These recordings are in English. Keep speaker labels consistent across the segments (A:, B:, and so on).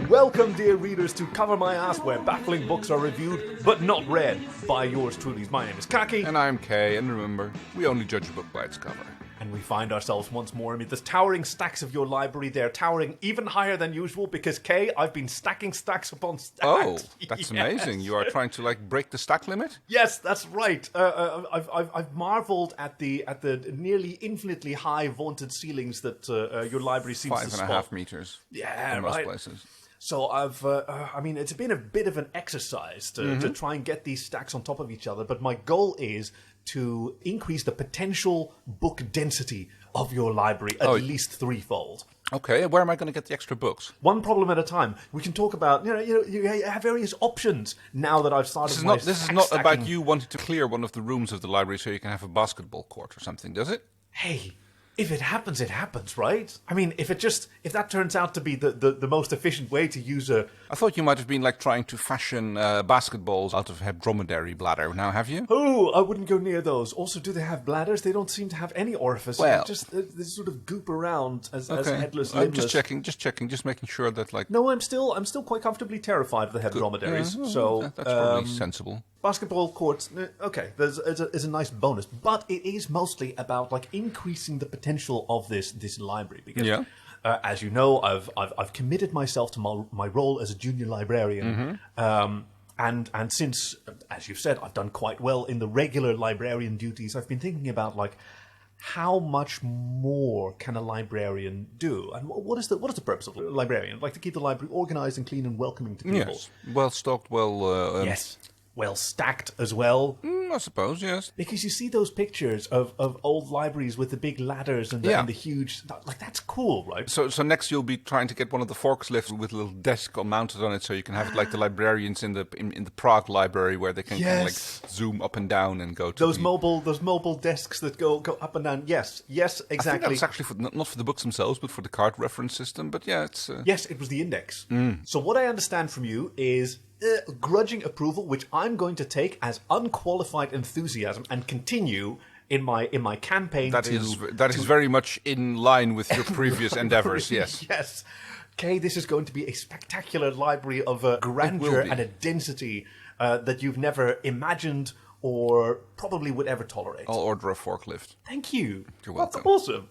A: Welcome, dear readers, to Cover My Ass, where baffling books are reviewed, but not read, by yours truly. My name is Kaki.
B: And I'm Kay, and remember, we only judge a book by its cover.
A: And we find ourselves once more amid the towering stacks of your library. They're towering even higher than usual because, Kay, I've been stacking stacks upon stacks.
B: Oh, that's amazing. You are trying to, break the stack limit?
A: Yes, that's right. I've marveled at the nearly infinitely high vaunted ceilings that your library seems to spot.
B: 5.5 meters.
A: Yeah,
B: in most places.
A: So it's been a bit of an exercise to try and get these stacks on top of each other, but my goal is to increase the potential book density of your library at least threefold.
B: Okay, where am I going to get the extra books?
A: One problem at a time. We can talk about, you have various options now that I've started
B: This is not about you wanting to clear one of the rooms of the library so you can have a basketball court or something, does it?
A: Hey, if it happens, right? I mean, if that turns out to be the most efficient way to use a...
B: I thought you might have been trying to fashion basketballs out of a dromedary bladder. Now, have you?
A: Oh, I wouldn't go near those. Also, do they have bladders? They don't seem to have any orifice.
B: Well,
A: they sort of goop around as headless limbless.
B: Just checking, just making sure that
A: No, I'm still quite comfortably terrified of the head dromedaries.
B: Yeah,
A: so
B: that's probably sensible.
A: Basketball courts, okay, there's a nice bonus, but it is mostly about increasing the potential of this library because, as you know, I've committed myself to my role as a junior librarian, and since, as you've said, I've done quite well in the regular librarian duties. I've been thinking about how much more can a librarian do, and what is the purpose of a librarian? To keep the library organized and clean and welcoming to people.
B: Yes, well stocked,
A: yes. Well stacked as well.
B: I suppose, yes.
A: Because you see those pictures of old libraries with the big ladders and the huge... that's cool, right?
B: So next you'll be trying to get one of the forklifts with a little desk mounted on it so you can have it like the librarians in the Prague library where they can zoom up and down and go to
A: those mobile desks that go up and down. Yes, exactly.
B: I think that's actually not for the books themselves, but for the card reference system. But yeah, it's...
A: Yes, it was the index. So what I understand from you is... grudging approval, which I'm going to take as unqualified enthusiasm and continue in my campaign.
B: That is very much in line with your previous endeavors. Yes.
A: Yes. Okay, this is going to be a spectacular library of a grandeur and a density that you've never imagined or probably would ever tolerate.
B: I'll order a forklift.
A: Thank you.
B: You're welcome.
A: That's awesome.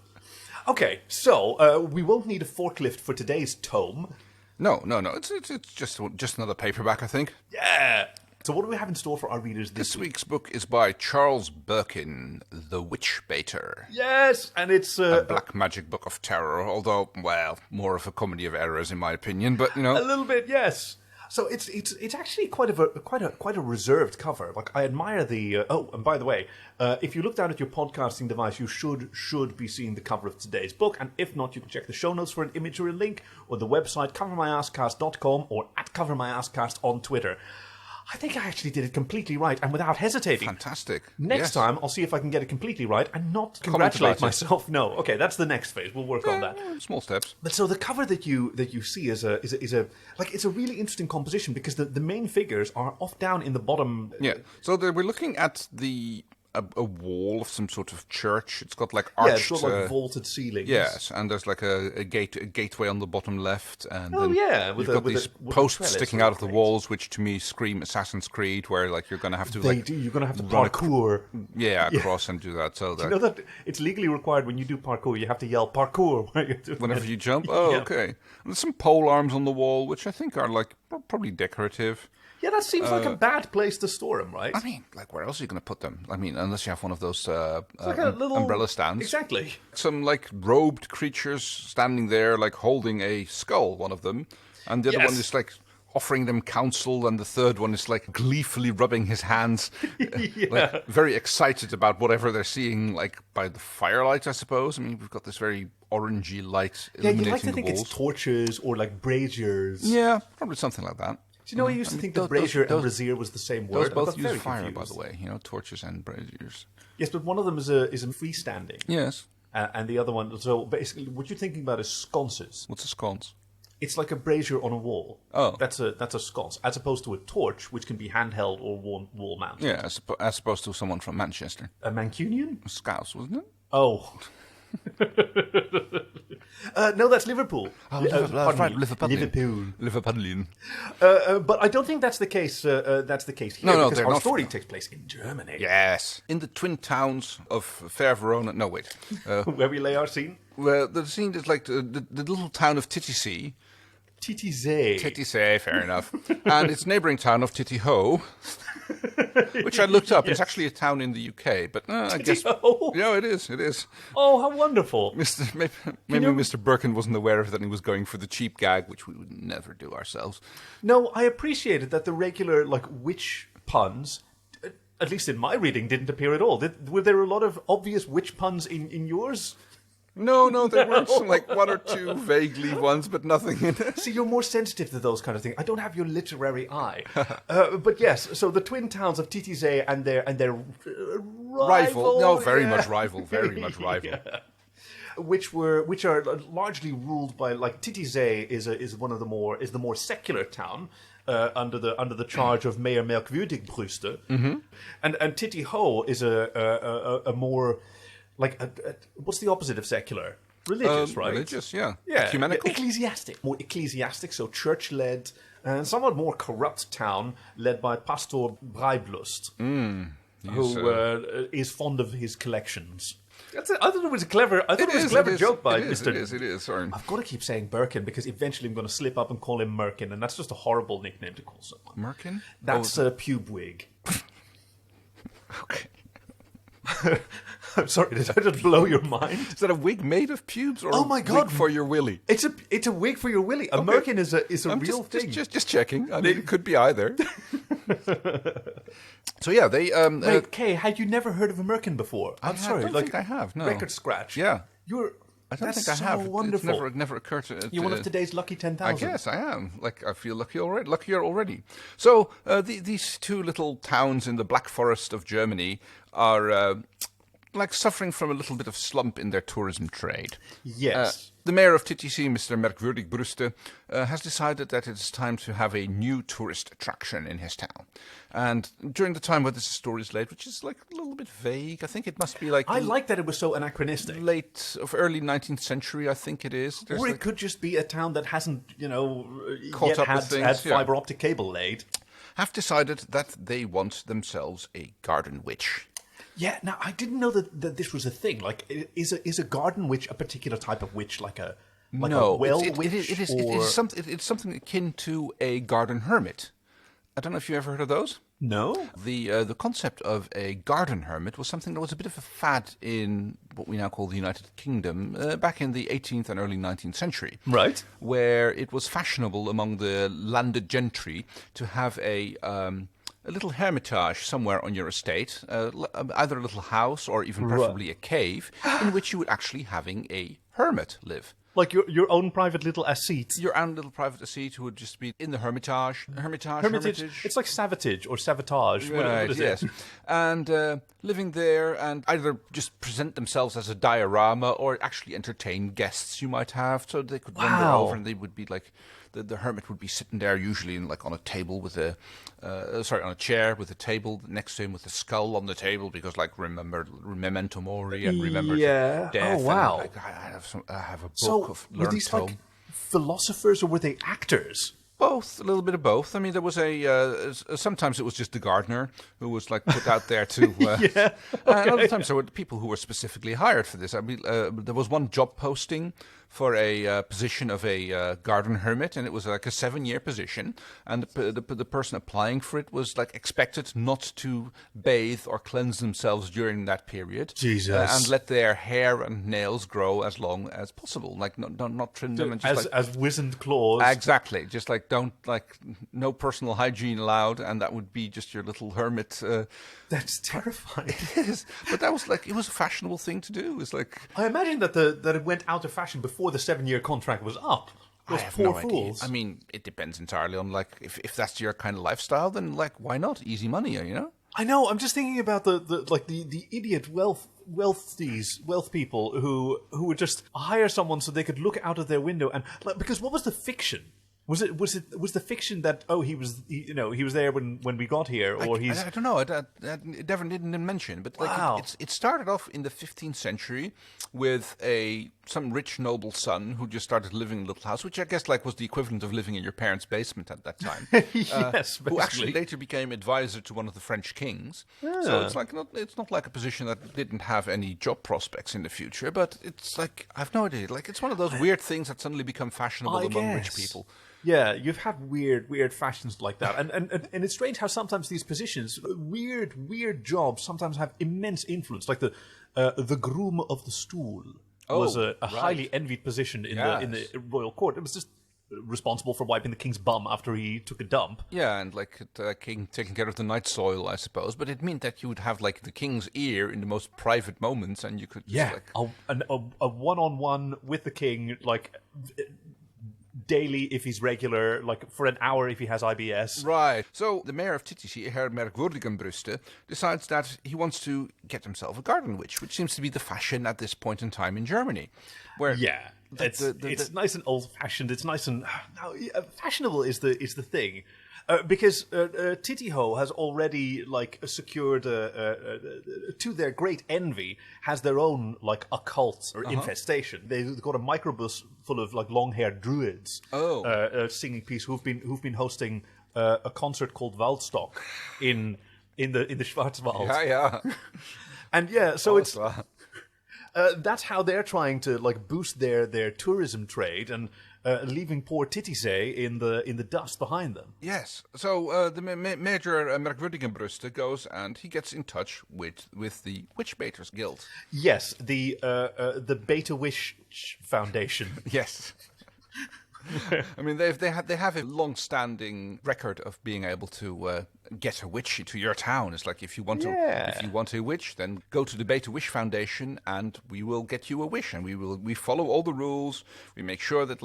A: Okay, so we won't need a forklift for today's tome.
B: No. It's just another paperback, I think.
A: Yeah. So what do we have in store for our readers this week?
B: Week's book is by Charles Birkin, The Witch Baiter.
A: Yes, and it's
B: a black magic book of terror, although, well, more of a comedy of errors in my opinion, but
A: a little bit, yes. So it's actually quite a reserved cover. I admire the and by the way, if you look down at your podcasting device, you should be seeing the cover of today's book. And if not, you can check the show notes for an image or a link, or the website covermyasscast.com or at covermyasscast on Twitter. I think I actually did it completely right and without hesitating.
B: Fantastic.
A: Next time, I'll see if I can get it completely right and not congratulate myself. No, okay, that's the next phase. We'll work on that.
B: Small steps.
A: But so the cover that you see is a it's a really interesting composition because the main figures are off down in the bottom.
B: Yeah. So we're looking at a wall of some sort of church. It's got arched...
A: sort of vaulted ceilings.
B: Yes, and there's a gateway on the bottom left. And then
A: with
B: you've got these posts sticking out of the walls, which to me scream Assassin's Creed, where you're going to have to
A: you're going to have to parkour.
B: Across and do that. So
A: do you know that it's legally required when you do parkour, you have to yell parkour
B: whenever you jump? Oh, okay. And there's some pole arms on the wall, which I think are probably decorative.
A: Yeah, that seems like a bad place to store them, right?
B: I mean, where else are you going to put them? I mean, unless you have one of those umbrella stands.
A: Exactly.
B: Some, robed creatures standing there, holding a skull, one of them. And the other one is, offering them counsel, and the third one is, gleefully rubbing his hands. Very excited about whatever they're seeing, by the firelight, I suppose. I mean, we've got this very orangey light illuminating
A: you like to think
B: walls.
A: It's torches or, braziers.
B: Yeah, probably something like that.
A: Do you know, I used to think that brazier and brazier was the same word.
B: Those both use fire, by the way. Torches and braziers.
A: Yes, but one of them is a freestanding.
B: Yes.
A: And the other one, so basically, what you're thinking about is sconces.
B: What's a sconce?
A: It's like a brazier on a wall.
B: Oh.
A: That's a sconce, as opposed to a torch, which can be handheld or wall mounted.
B: Yeah, as opposed to someone from Manchester.
A: A Mancunian?
B: Scouse, wasn't it?
A: Oh. No, that's Liverpool.
B: Liverpool.
A: But I don't think that's the case. That's the case here.
B: No,
A: because our story takes place in Germany.
B: Yes, in the twin towns of Fair Verona. No, wait.
A: Where we lay our scene.
B: Well, the scene is like the little town of Titisee.
A: Titisee,
B: fair enough. And its neighbouring town of Titisee, which I looked up. Yes. It's actually a town in the UK, but I guess... Yeah, it is.
A: Oh, how wonderful.
B: Maybe Mr. Birkin wasn't aware of that and he was going for the cheap gag, which we would never do ourselves.
A: No, I appreciated that the regular, witch puns, at least in my reading, didn't appear at all. Were there a lot of obvious witch puns in yours?
B: No, there weren't like one or two vaguely ones, but nothing in it.
A: See, you're more sensitive to those kind of things. I don't have your literary eye. But yes, so the twin towns of Titisee and their rival.
B: No, very much rival. Yeah.
A: Which are largely ruled by, Titisee is the more secular town. Under the charge of Mayor Merkwürdig-Brüste.
B: Mm-hmm.
A: And Titisee is a more what's the opposite of secular? Religious, right?
B: Religious, yeah.
A: Ecumenical? Ecclesiastic. More ecclesiastic, so church-led, and somewhat more corrupt town led by Pastor Breiblust, who is fond of his collections. I thought it was a clever joke by Mr.
B: It is. Sorry.
A: I've got to keep saying Birkin because eventually I'm going to slip up and call him Merkin, and that's just a horrible nickname to call someone.
B: Merkin?
A: That's a pube wig.
B: Okay.
A: I'm sorry, did I just blow your mind?
B: Is that a wig made of pubes or
A: oh my God.
B: wig for your willy?
A: It's a wig for your willy. A Merkin is a real thing.
B: Just checking. I mean, it could be either. So yeah, they...
A: Wait, Kay, had you never heard of a Merkin before? I'm sorry.
B: I don't think I have, no.
A: Record scratch.
B: Yeah.
A: I
B: don't think I have.
A: Wonderful.
B: It never occurred to...
A: You're one of today's lucky 10,000.
B: I guess I am. I feel luckier already. So these two little towns in the Black Forest of Germany are... suffering from a little bit of slump in their tourism trade.
A: Yes.
B: The mayor of Titisee, Mr. Merkwürdig-Brüste, has decided that it's time to have a new tourist attraction in his town. And during the time where this story is laid, which is a little bit vague, I think it must be
A: I like that it was so anachronistic.
B: Early 19th century, I think it is.
A: Or it could just be a town that hasn't,
B: caught up
A: had fibre optic cable laid.
B: Have decided that they want themselves a garden witch.
A: Yeah, now I didn't know that this was a thing. Is a garden witch a particular type of witch, a well witch?
B: It's something akin to a garden hermit. I don't know if you ever heard of those.
A: No.
B: The concept of a garden hermit was something that was a bit of a fad in what we now call the United Kingdom back in the 18th and early 19th century.
A: Right.
B: Where it was fashionable among the landed gentry to have a little hermitage somewhere on your estate, either a little house or even preferably a cave, in which you would actually having a hermit live.
A: Like your own private little ascete.
B: Your own little private ascete who would just be in the hermitage. Hermitage.
A: It's like savatage or savatage.
B: Right,
A: what is
B: yes.
A: it?
B: And living there and either just present themselves as a diorama or actually entertain guests you might have. So they could wander over and they would be like... The hermit would be sitting there usually on a table with on a chair with a table next to him with a skull on the table because remember Memento Mori and remember death.
A: Oh wow!
B: And, I have a book of learned
A: were these philosophers or were they actors?
B: Both, a little bit of both. I mean, there was sometimes it was just the gardener who was put out there to... And other times there were people who were specifically hired for this. I mean, there was one job posting for a position of a garden hermit, and it was a 7-year position, and the person applying for it was expected not to bathe or cleanse themselves during that period.
A: Jesus.
B: And let their hair and nails grow as long as possible, not trim them. And just
A: as wizened claws.
B: Exactly, just don't no personal hygiene allowed, and that would be just your little hermit.
A: That's terrifying.
B: It is, but that was it was a fashionable thing to do. It's
A: I imagine that it went out of fashion before the 7-year contract was up. Those poor fools.
B: I mean, it depends entirely on if that's your kind of lifestyle, then why not? Easy money, you know.
A: I know. I'm just thinking about the idiot wealth people who would just hire someone so they could look out of their window and because what was the fiction? Was the fiction that he was there when we got here, or
B: I don't know. It never didn't mention, but it started off in the 15th century with some rich noble son who just started living in a little house, which I guess was the equivalent of living in your parents' basement at that time.
A: Yes, basically.
B: Who actually later became advisor to one of the French kings. Yeah. So it's not like a position that didn't have any job prospects in the future, but it's I've no idea. It's one of those weird things that suddenly become fashionable among rich people.
A: Yeah, you've had weird fashions like that, and it's strange how sometimes these positions, weird jobs, sometimes have immense influence. Like the groom of the stool was a highly envied position in the royal court. It was just responsible for wiping the king's bum after he took a dump.
B: Yeah, and the king taking care of the night soil, I suppose. But it meant that you would have the king's ear in the most private moments, and you could
A: a one-on-one with the king, daily if he's regular, for an hour if he has IBS.
B: Right. So the mayor of Titisee, Herr Merkwürdigenbrüste, decides that he wants to get himself a garden witch, which seems to be the fashion at this point in time in Germany. Where
A: it's nice and old-fashioned. It's nice and fashionable is the thing. Because Titisee has already secured, to their great envy, has their own occult or infestation. They've got a microbus full of long-haired druids, singing piece who've been hosting a concert called Waldstock in the Schwarzwald.
B: Yeah.
A: And so it's. That's how they're trying to boost their tourism trade and leaving poor Titisee in the dust behind them.
B: Yes. So the Major Merkwürdigenbrüste goes and he gets in touch with the Witchbaiters Guild.
A: Yes, the Beta Wish Foundation.
B: Yes. I mean, they have a long-standing record of being able to get a witch to your town. It's if you want a witch, then go to the Beta Wish Foundation, and we will get you a wish, and we follow all the rules. We make sure that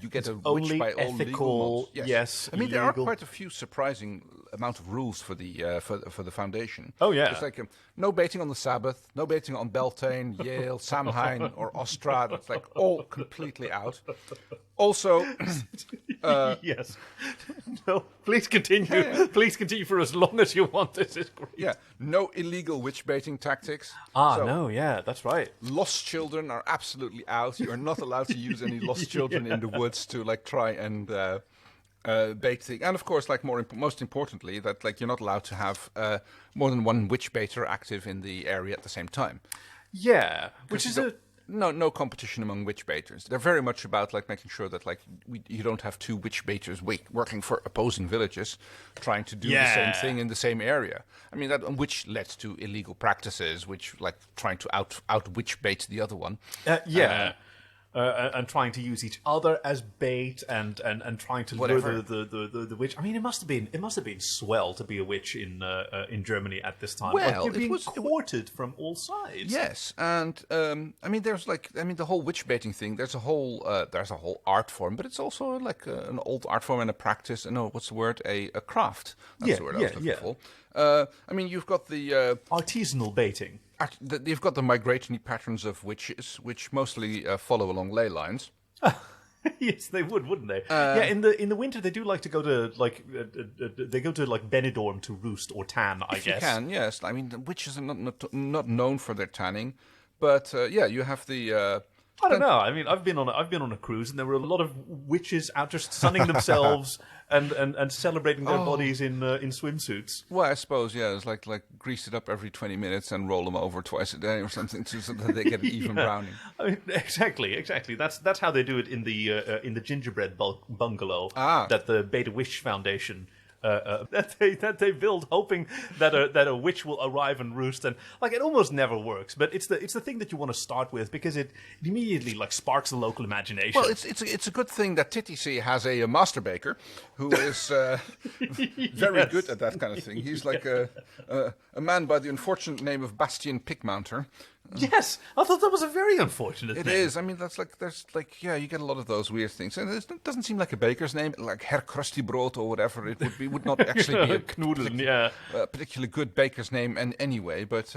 B: you get a witch by all legal modes.
A: Yes.
B: I mean, there are quite a few surprising amount of rules for the foundation.
A: Oh yeah.
B: It's no baiting on the Sabbath, no baiting on Beltane, Yale, Samhain, or Ostrad. It's all completely out. Also,
A: yes. No, please continue. Yeah. Please continue for as long as you want. This is great.
B: Yeah. No illegal witch baiting tactics.
A: No, yeah, that's right.
B: Lost children are absolutely out. You are not allowed to use any lost children in the woods to try and bait things. And of course, most importantly, that you're not allowed to have more than one witch baiter active in the area at the same time.
A: Yeah, which is
B: no competition among witch baiters. They're very much about making sure that you don't have two witch baiters working for opposing villages trying to do the same thing in the same area. I mean which led to illegal practices, which trying to out witch bait the other one.
A: And trying to use each other as bait and trying to lure the witch. I mean, it must have been swell to be a witch in Germany at this time.
B: Well,
A: you're being courted from all sides.
B: Yes, and I mean, there's the whole witch baiting thing. There's a whole art form, but it's also an old art form and a practice. No, what's the word? A craft. That's the word I was looking for. I mean, you've got the
A: artisanal baiting.
B: You've got the migratory patterns of witches, which mostly follow along ley lines.
A: Yes, they would, wouldn't they? In the winter they do like to go to they go to Benidorm to roost or tan. I guess
B: you can. Yes, I mean the witches are not known for their tanning, but you have the.
A: I don't know. I mean, I've been on a cruise, and there were a lot of witches out just sunning themselves and celebrating their bodies in swimsuits.
B: Well, I suppose it's like grease it up every 20 minutes and roll them over twice a day or something, so that they get even browning.
A: I mean, exactly. That's how they do it in the gingerbread bungalow that the Beta Wish Foundation. That they build, hoping that a witch will arrive and roost, and it almost never works. But it's the thing that you want to start with because it immediately sparks the local imagination.
B: Well, it's a good thing that Titisee has a master baker who is very good at that kind of thing. He's a man by the unfortunate name of Bastian Pickmounter,
A: Yes, I thought that was a very unfortunate thing.
B: It is. I mean, you get a lot of those weird things. And it doesn't seem like a baker's name, like Herr Krusty or whatever. It would not actually be a particularly good baker's name anyway. But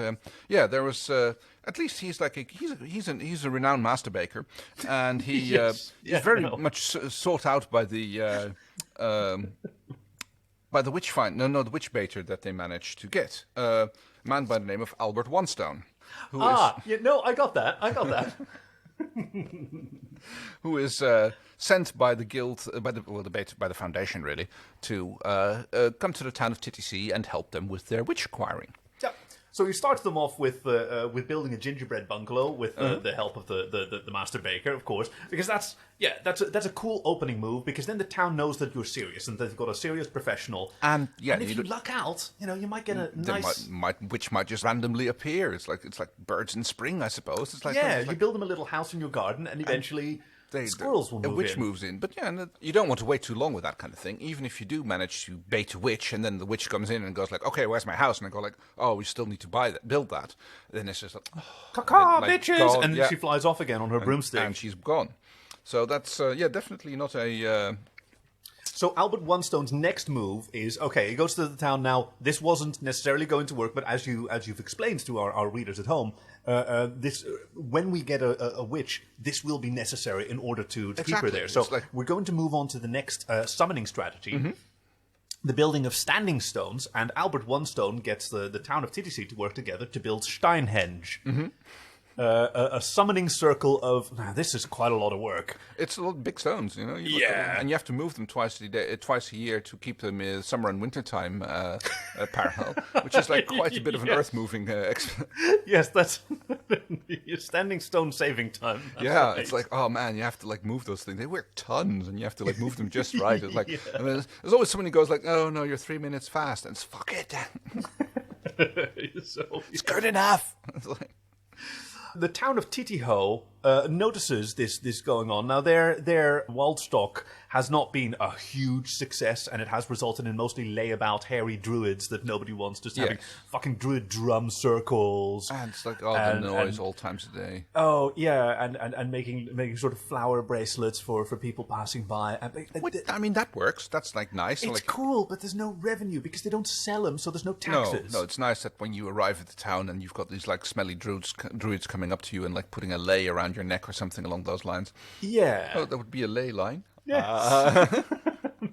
B: there was. At least he's a renowned master baker, and he's very much sought out by the the witch baiter that they managed to get, a man by the name of Albert Onestone.
A: I got that.
B: Who is sent by the guild, by the foundation really, to come to the town of Titisee and help them with their witch acquiring.
A: Yeah. So he starts them off with building a gingerbread bungalow with the help of the master baker, of course, because that's a cool opening move, because then the town knows that you're serious and that they've got a serious professional. And if you luck out, you might get a nice
B: which might just randomly appear. It's like birds in spring, I suppose. It's like
A: you build them a little house in your garden, and eventually. Squirrels will move in.
B: A witch moves in. But you don't want to wait too long with that kind of thing. Even if you do manage to bait a witch, and then the witch comes in and goes like, okay, where's my house? And I go like, oh, we still need to build that. Then it's just like,
A: caca, bitches! And then she flies off again on her broomstick.
B: And she's gone. So that's, definitely not a...
A: So Albert Onestone's next move is, he goes to the town now. This wasn't necessarily going to work, but as you've explained to our readers at home, when we get a witch, this will be necessary in order to keep her there. So we're going to move on to the next summoning strategy, the building of standing stones, and Albert Onestone gets the town of Titisee to work together to build Steinhenge. A summoning circle of... Now, this is quite a lot of work.
B: It's a lot of big stones, and you have to move them twice a year to keep them summer and winter time parallel, which is like quite a bit of an earth-moving...
A: Yes, that's standing stone saving time.
B: Right. It's like, oh man, you have to move those things. They weigh tons, and you have to move them just right. It's like, and then there's always someone who goes like, oh no, you're 3 minutes fast, and it's fuck it. It's good enough. It's like...
A: The town of Titisee notices this going on. Now, their Waldstock has not been a huge success, and it has resulted in mostly layabout, hairy druids that nobody wants, just having fucking druid drum circles.
B: And it's like, the noise all times a day.
A: Oh, yeah, and making sort of flower bracelets for people passing by.
B: I mean, that works. That's, nice.
A: It's cool, but there's no revenue, because they don't sell them, so there's no taxes.
B: No, it's nice that when you arrive at the town and you've got these, smelly druids coming up to you and, putting a lei around your neck or something along those lines.
A: Yeah.
B: Oh, that would be a lei line.
A: Yes.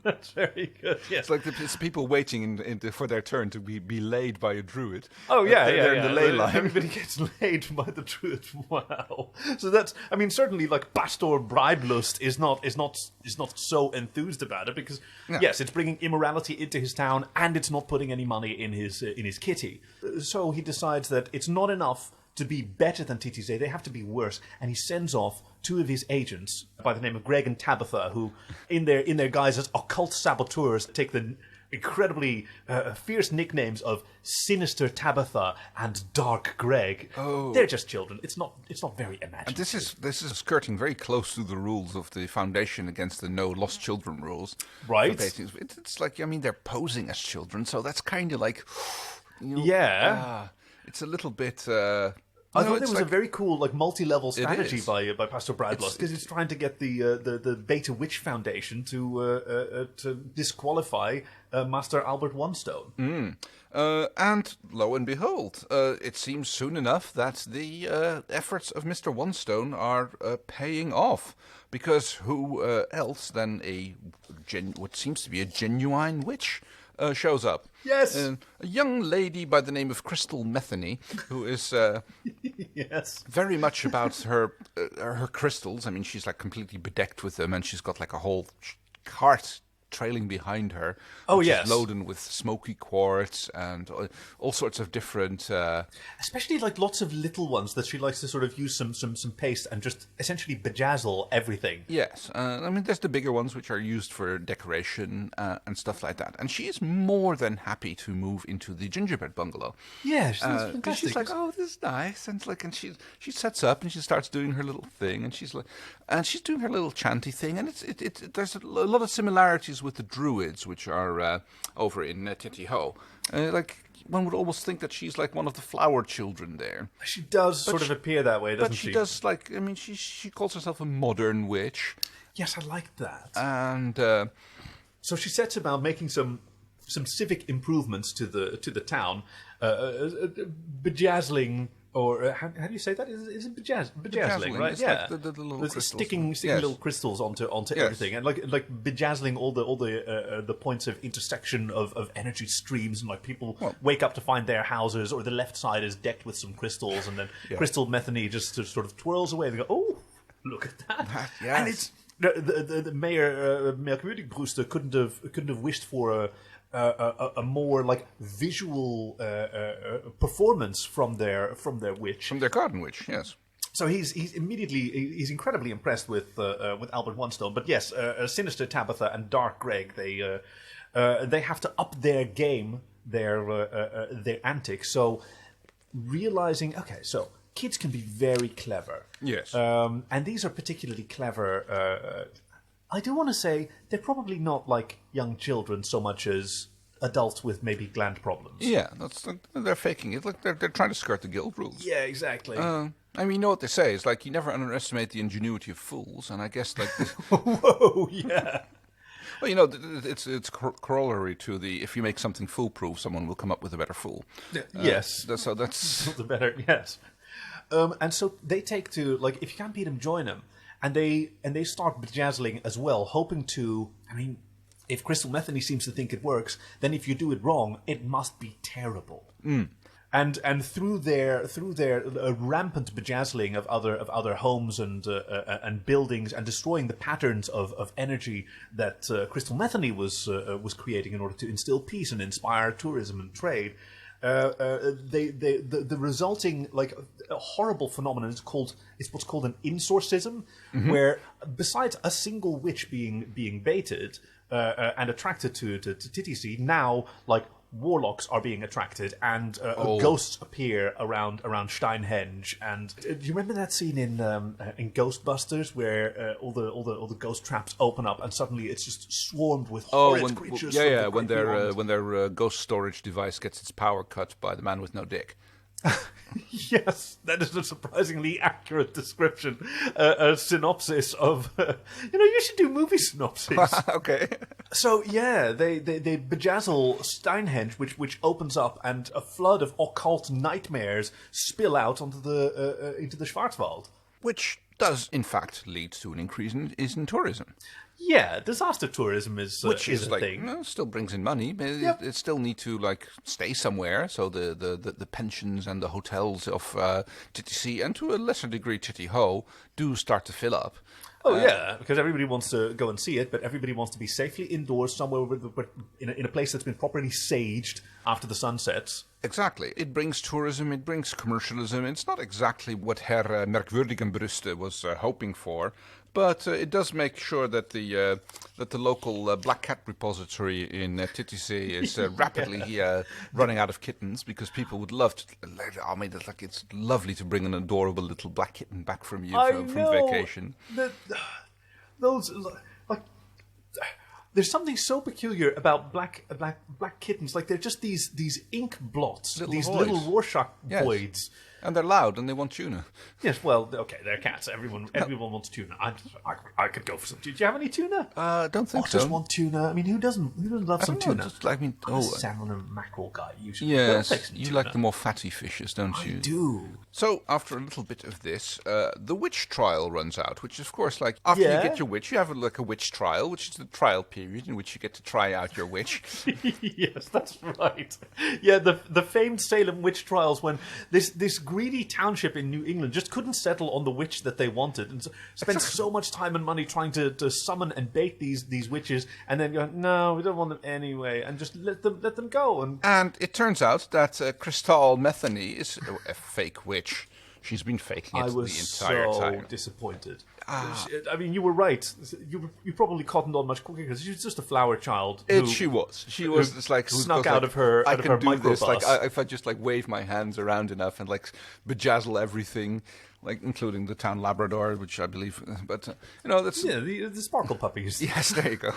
A: That's very good. Yes.
B: It's people waiting for their turn to be laid by a druid.
A: Oh, yeah,
B: they're in the ley line.
A: Everybody gets laid by the druid. Wow. So that's, certainly Pastor Bridelust is not so enthused about it, because yes, it's bringing immorality into his town, and it's not putting any money in his kitty. So he decides that it's not enough to be better than Titisee, they have to be worse. And he sends off two of his agents by the name of Greg and Tabitha, who, in their guise as occult saboteurs, take the incredibly fierce nicknames of Sinister Tabitha and Dark Greg.
B: Oh.
A: They're just children. It's not very imaginative.
B: And this is skirting very close to the rules of the Foundation against the no lost children rules.
A: Right.
B: It's like, they're posing as children, so that's kind of like... it's a little bit...
A: I thought there was a very cool, multi-level strategy by Pastor Bradlust, because it's trying to get the Beta Witch Foundation to disqualify Master Albert Onestone.
B: And lo and behold, it seems soon enough that the efforts of Mr. Onestone are paying off, because who else than what seems to be a genuine witch shows up.
A: Yes.
B: A young lady by the name of Crystal Metheny, who is
A: yes,
B: very much about her crystals. I mean, she's completely bedecked with them, and she's got a whole cart trailing behind her.
A: Oh,
B: which
A: yes.
B: is loaded with smoky quartz and all sorts of different...
A: Especially lots of little ones that she likes to sort of use some paste and just essentially bejazzle everything.
B: Yes. There's the bigger ones which are used for decoration and stuff like that. And she is more than happy to move into the gingerbread bungalow.
A: Yeah, that's fantastic.
B: She's like, oh, this is nice. And she sets up and she starts doing her little thing, and she's doing her little chanty thing, and there's a lot of similarities with the druids, which are over in Titisee. one would almost think that she's like one of the flower children there.
A: She does sort of appear that way, doesn't she?
B: But she does, like, I mean, she calls herself a modern witch.
A: Yes, I like that.
B: And
A: so she sets about making some civic improvements to the town, bejazzling. Or how do you say that? Is it bejazzling, right?
B: It's
A: yeah,
B: like the little crystals.
A: Sticking little crystals onto everything, and like bejazzling all the points of intersection of energy streams, and like people wake up to find their houses, or the left side is decked with some crystals, and then crystal methany just sort of twirls away. They go, oh, look at that!
B: Yes.
A: And it's the mayor Melkmutig couldn't have wished for a more like visual performance from their witch,
B: from their garden witch. Yes.
A: So he's incredibly impressed with Albert Onestone. But yes, Sinister Tabitha and Dark Greg, they have to up their game, their antics. So realizing, okay, so kids can be very clever.
B: Yes.
A: And these are particularly clever. I do want to say they're probably not like young children so much as adults with maybe gland problems.
B: Yeah, they're faking it. Like they're trying to skirt the guild rules.
A: Yeah, exactly.
B: I mean, you know what they say? It's like you never underestimate the ingenuity of fools, and I guess like this.
A: Whoa, yeah.
B: Well, you know, it's corollary to the if you make something foolproof, someone will come up with a better fool.
A: Yes.
B: So that's
A: the better. Yes. And so they take to like if you can't beat them, join them. And they start bejazzling as well, hoping to. I mean, if Crystal Metheny seems to think it works, then if you do it wrong, it must be terrible.
B: Mm.
A: And through their rampant bejazzling of other homes and buildings, and destroying the patterns of energy that Crystal Metheny was creating in order to instill peace and inspire tourism and trade. The resulting like a horrible phenomenon is what's called an insorcism, where besides a single witch being baited and attracted to Titisee, now like warlocks are being attracted and ghosts appear around Steinhenge. And do you remember that scene in Ghostbusters where all the ghost traps open up and suddenly it's just swarmed with horrid creatures?
B: Yeah, when their ghost storage device gets its power cut by the man with no dick.
A: Yes, that is a surprisingly accurate description. A synopsis of, you should do movie synopses.
B: Okay.
A: So yeah, they bejazzle Steinhenge, which opens up, and a flood of occult nightmares spill out onto into the Schwarzwald,
B: which does in fact lead to an increase in tourism.
A: Yeah, disaster tourism is a thing.
B: Still brings in money, but it still need to like stay somewhere. So the pensions and the hotels of Titisee, and to a lesser degree Titty-Ho, do start to fill up.
A: Oh yeah, because everybody wants to go and see it, but everybody wants to be safely indoors somewhere in a place that's been properly saged after the sun sets.
B: Exactly. It brings tourism, it brings commercialism. It's not exactly what Herr Merkwürdigenbrüste was hoping for, but it does make sure that the local Black Cat repository in Titisee is rapidly running out of kittens, because people would love to. I mean, it's lovely to bring an adorable little black kitten back from you from vacation.
A: Those like. There's something so peculiar about black kittens. Like they're just these ink blots, little Rorschach voids.
B: And they're loud and they want tuna.
A: Yes, well, okay, they're cats. Everyone wants tuna. I could go for some tuna. Do you have any tuna?
B: Don't think so.
A: Otters want tuna. I mean, who doesn't love some tuna? I'm a
B: salmon
A: and mackerel guy usually.
B: Yes, you like the more fatty fishes, don't you?
A: I do.
B: So after a little bit of this, the witch trial runs out, which is of course like after you get your witch, you have like a witch trial, which is the trial period in which you get to try out your witch.
A: Yes, that's right. Yeah, the famed Salem witch trials, when this greedy township in New England just couldn't settle on the witch that they wanted, and spent so much time and money trying to summon and bait these witches, and then go, no, we don't want them anyway, and just let them go.
B: And it turns out that Crystal Metheny is a fake witch. She's been faking it the entire time.
A: I was so disappointed. I mean, you were right. You probably cottoned on much quicker, because she was just a flower child.
B: She was just like
A: snuck out of her microbus.
B: Like if I just like wave my hands around enough and like bejazzle everything, like including the town Labrador, which I believe. But that's
A: the sparkle puppies.
B: Yes, there you go.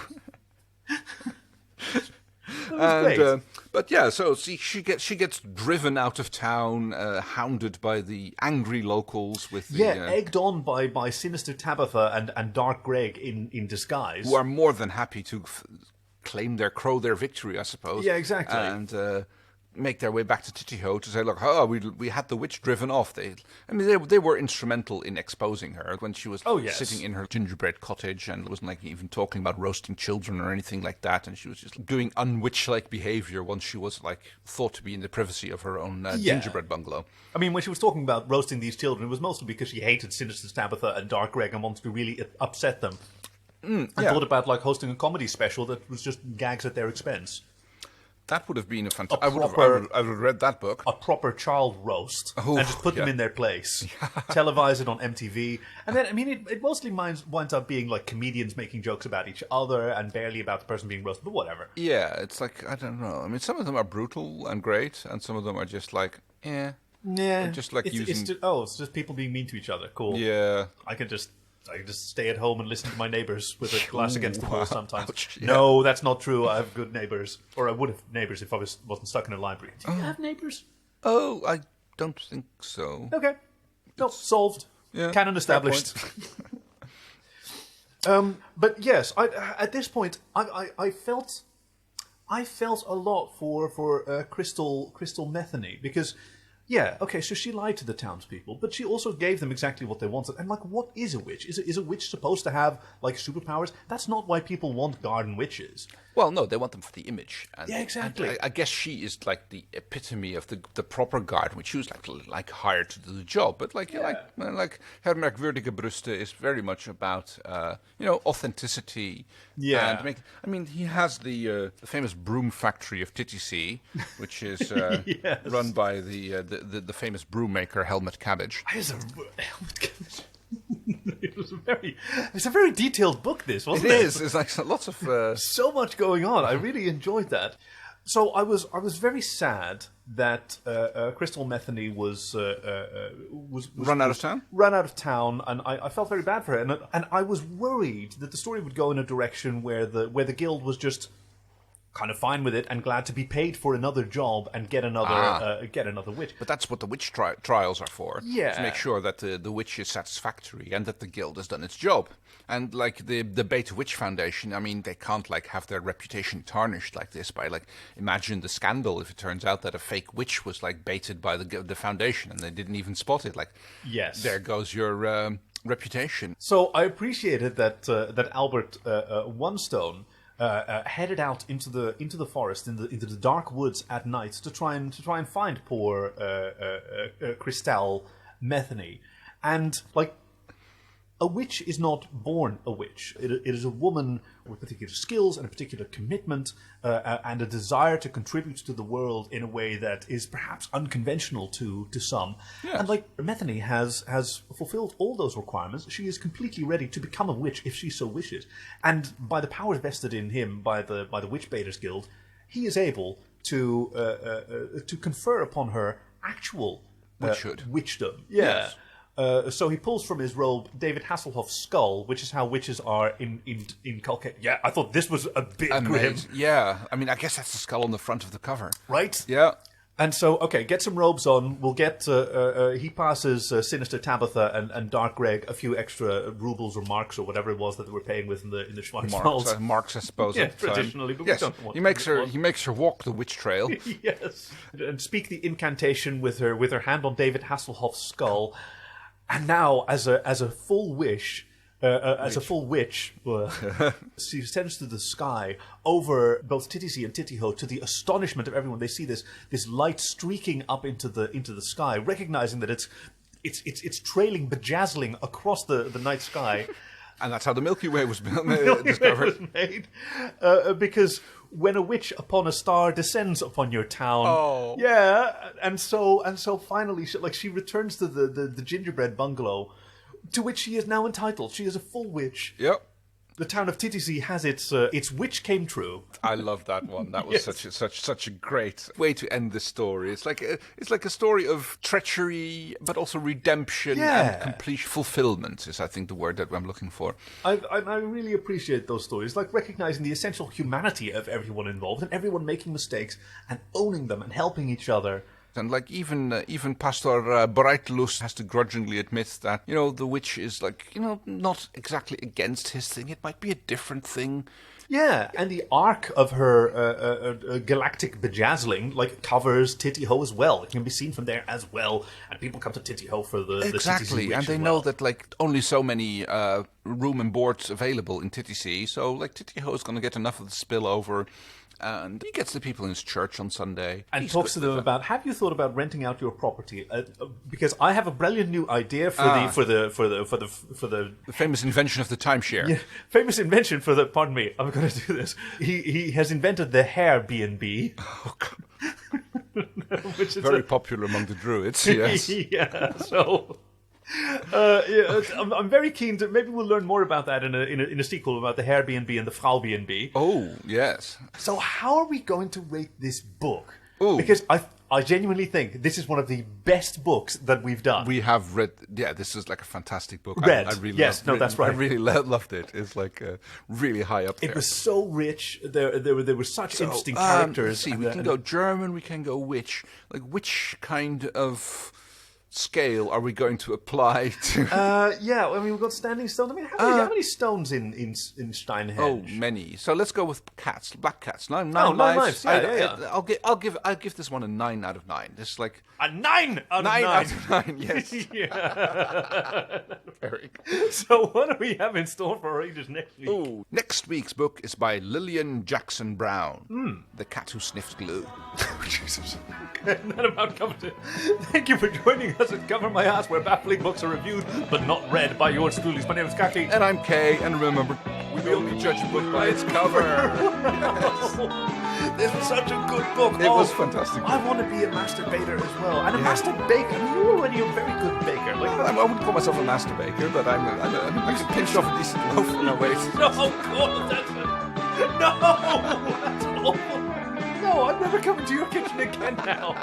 A: great.
B: But yeah, so she gets driven out of town, hounded by the angry locals with the
A: egged on by sinister Tabitha and Dark Greg in disguise,
B: who are more than happy to claim their victory, I suppose.
A: Yeah, exactly.
B: And make their way back to Titisee to say, look, we had the witch driven off. They were instrumental in exposing her when she was sitting in her gingerbread cottage and wasn't like even talking about roasting children or anything like that, and she was just doing unwitch-like behavior once she was like thought to be in the privacy of her own gingerbread bungalow.
A: I mean, when she was talking about roasting these children, it was mostly because she hated Sinister Tabitha and Dark Greg and wanted to really upset them. And thought about like hosting a comedy special that was just gags at their expense.
B: That would have been a fantastic... I would have read that book.
A: A proper child roast. And just put them in their place. Televise it on MTV. And then, I mean, it mostly winds up being like comedians making jokes about each other and barely about the person being roasted, but whatever.
B: Yeah, it's like, I don't know. I mean, some of them are brutal and great, and some of them are just like,
A: Yeah.
B: Just like
A: it's just people being mean to each other. Cool.
B: Yeah.
A: I can just stay at home and listen to my neighbours with a glass against the wall sometimes.
B: Ouch, yeah.
A: No, that's not true. I have good neighbours. Or I would have neighbours if I wasn't stuck in a library. Do you have neighbours?
B: Oh, I don't think so.
A: Okay. No, solved.
B: Yeah,
A: Canon established. But yes, at this point, I felt a lot for Crystal Metheny, because... Yeah, okay, so she lied to the townspeople, but she also gave them exactly what they wanted. And, like, what is a witch? Is a witch supposed to have, like, superpowers? That's not why people want garden witches.
B: Well, no, they want them for the image. And,
A: yeah, exactly.
B: And I guess she is, like, the epitome of the proper garden witch. She was, like hired to do the job. But, like her merkwürdige Brüste is very much about, authenticity.
A: Yeah.
B: And he has the famous broom factory of Titisee, which is run by the famous broom maker Helmut Cabbage.
A: Helmut Cabbage. It's a very detailed book, this, wasn't it?
B: It is. It's like lots of...
A: so much going on. I really enjoyed that. So I was very sad that Crystal Metheny was
B: run out of town.
A: Run out of town, and I felt very bad for her. And I was worried that the story would go in a direction where the guild was just kind of fine with it and glad to be paid for another job and get another witch.
B: But that's what the witch trials are for.
A: Yeah.
B: To make sure that the witch is satisfactory and that the guild has done its job. And like the Beta Witch Foundation, I mean, they can't like have their reputation tarnished like this by like, imagine the scandal if it turns out that a fake witch was like baited by the foundation and they didn't even spot it. Like, yes, there goes your reputation.
A: So I appreciated that Albert Onestone headed out into the forest, into the dark woods at night to try and find poor Crystal Metheny, and like. A witch is not born a witch. It is a woman with particular skills and a particular commitment and a desire to contribute to the world in a way that is perhaps unconventional to some. Yes. And like Metheny has fulfilled all those requirements. She is completely ready to become a witch if she so wishes. And by the powers vested in him by the Witch Baiters Guild, he is able to confer upon her actual witchdom. Yeah. Yes. So he pulls from his robe David Hasselhoff's skull, which is how witches are inculcated. Yeah, I thought this was a bit grim.
B: Yeah, I mean, I guess that's the skull on the front of the cover.
A: Right?
B: Yeah.
A: And so, okay, get some robes on. We'll get... he passes Sinister Tabitha and Dark Greg a few extra rubles or marks or whatever it was that they were paying with in the Schwarzwald.
B: Marks, I suppose.
A: Yeah, traditionally. But
B: yes, he makes her walk the witch trail.
A: Yes. And speak the incantation with her hand on David Hasselhoff's skull. And now, as a full witch, she ascends to the sky over both Titisee and Titisee. To the astonishment of everyone, they see this light streaking up into the sky, recognizing that it's trailing, bejazzling across the night sky.
B: And that's how the Milky Way was discovered.
A: Was made, because when a witch upon a star descends upon your town, and so finally, she returns to the gingerbread bungalow, to which she is now entitled. She is a full witch.
B: Yep.
A: The town of Titisee has its witch came true.
B: I love that one. That was such a great way to end the story. It's like a story of treachery, but also redemption and complete fulfillment is, I think, the word that I'm looking for.
A: I really appreciate those stories, like recognizing the essential humanity of everyone involved and everyone making mistakes and owning them and helping each other.
B: And like even Pastor Breitlust has to grudgingly admit that, the witch is not exactly against his thing. It might be a different thing.
A: Yeah, and the arc of her galactic bejazzling covers Titisee as well. It can be seen from there as well, and people come to Titisee for the
B: exactly,
A: the
B: and they know that only so many room and boards available in Titisee, so Titisee is going to get enough of the spillover. And he gets the people in his church on Sunday
A: and talks to them about. Have you thought about renting out your property? Because I have a brilliant new idea for the
B: famous invention of the timeshare.
A: Yeah, famous invention for the. Pardon me, I'm going to do this. He has invented the hair B&B.
B: Oh God. Which is very popular among the Druids. Yes.
A: Yeah. So. I'm very keen to. Maybe we'll learn more about that in a sequel about the Herr B&B and the Frau B&B.
B: Oh yes.
A: So how are we going to rate this book?
B: Ooh.
A: Because I genuinely think this is one of the best books that we've done.
B: We have read. Yeah, this is like a fantastic book.
A: Read.
B: I really
A: yes. No, that's right.
B: I really loved it. It's really high up there.
A: It was so rich. There were such interesting characters.
B: We can go German. We can go witch. Which kind of scale are we going to apply to?
A: We've got standing stones. I mean, how many stones in Steinhenge?
B: Oh, many. So let's go with cats, black cats. Nine
A: lives.
B: I'll give this one a 9 out of 9. This is like
A: a 9 out of 9.
B: 9 out of 9. Yes.
A: Yeah.
B: Very good.
A: So what do we have in store for readers next week?
B: Ooh. Next week's book is by Lillian Jackson Brown. The Cat Who Sniffed Glue.
A: Jesus. That about covers it. Thank you for joining us at Cover My Ass, where baffling books are reviewed but not read by yours truly. My name is Kaki.
B: And I'm Kay, and remember, we only judge a book by its cover.
A: This was such a good book.
B: It was fantastic.
A: I want to be a masturbator as well. And a master baker. I mean, you're already a very good baker.
B: I wouldn't call myself a master baker, but I can pinch off a decent loaf. No, wait.
A: No, God, that's awful. No, I'm never coming to your kitchen again now.